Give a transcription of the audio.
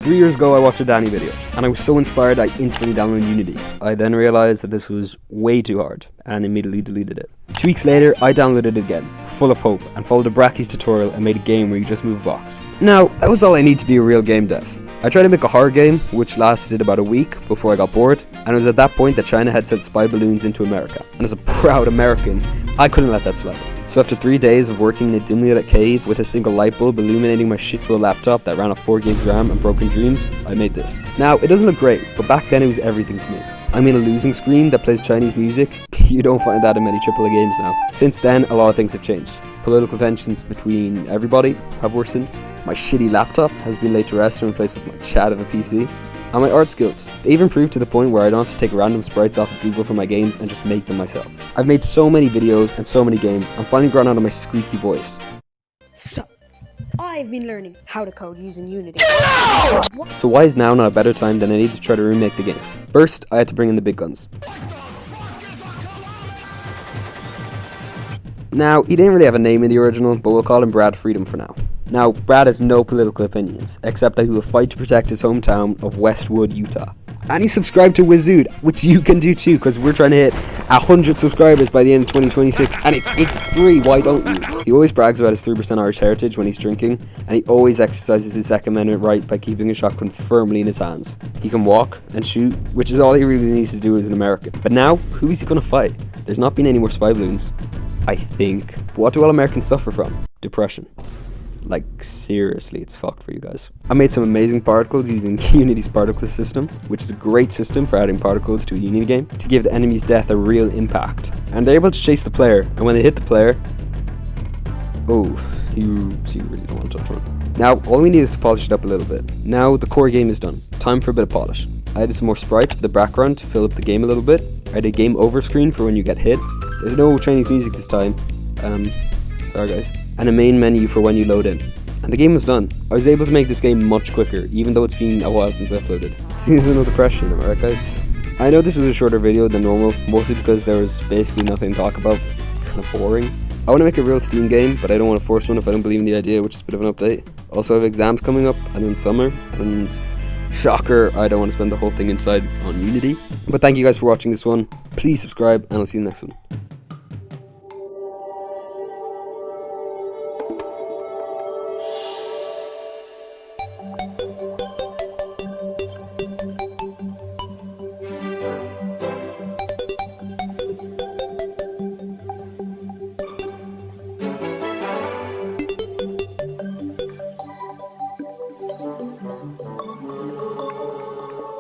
3 years ago I watched a Danny video, and I was so inspired I instantly downloaded Unity. I then realised that this was way too hard, and immediately deleted it. 2 weeks later, I downloaded it again, full of hope, and followed a Brackeys tutorial and made a game where you just move blocks. Now, that was all I need to be a real game dev. I tried to make a horror game, which lasted about a week before I got bored, and it was at that point that China had sent spy balloons into America. And as a proud American, I couldn't let that slide. So after 3 days of working in a dimly lit cave with a single light bulb illuminating my shitbro laptop that ran off 4 gigs RAM and broken dreams, I made this. Now, it doesn't look great, but back then it was everything to me. I'm in a losing screen that plays Chinese music. You don't find that in many AAA games now. Since then, a lot of things have changed. Political tensions between everybody have worsened. My shitty laptop has been laid to rest and replaced with my chat of a PC. And my art skills. They've improved to the point where I don't have to take random sprites off of Google for my games and just make them myself. I've made so many videos and so many games, I'm finally grown out of my squeaky voice. So, I've been learning how to code using Unity. So why is now not a better time than any to try to remake the game? First, I had to bring in the big guns. Now, he didn't really have a name in the original, but we'll call him Brad Freedom for now. Now, Brad has no political opinions, except that he will fight to protect his hometown of Westwood, Utah. And he subscribed to Wizzood, which you can do too, because we're trying to hit 100 subscribers by the end of 2026, and it's free, why don't you? He always brags about his 3% Irish heritage when he's drinking, and he always exercises his Second Amendment right by keeping a shotgun firmly in his hands. He can walk and shoot, which is all he really needs to do as an American. But now, who is he going to fight? There's not been any more spy balloons, I think. But what do all Americans suffer from? Depression. Like, seriously, it's fucked for you guys. I made some amazing particles using Unity's particle system, which is a great system for adding particles to a Unity game to give the enemy's death a real impact. And they're able to chase the player, and when they hit the player, you really don't want to touch one. Now, all we need is to polish it up a little bit. Now, the core game is done. Time for a bit of polish. I added some more sprites for the background to fill up the game a little bit. I did game over screen for when you get hit. There's no Chinese music this time. Sorry guys. And a main menu for when you load in. And the game was done. I was able to make this game much quicker, even though it's been a while since I uploaded. Seasonal depression, am I right guys? I know this was a shorter video than normal, mostly because there was basically nothing to talk about. It was kind of boring. I want to make a real Steam game, but I don't want to force one if I don't believe in the idea, which is a bit of an update. Also, I have exams coming up, and in summer, and shocker, I don't want to spend the whole thing inside on Unity. But thank you guys for watching this one. Please subscribe, and I'll see you in the next one.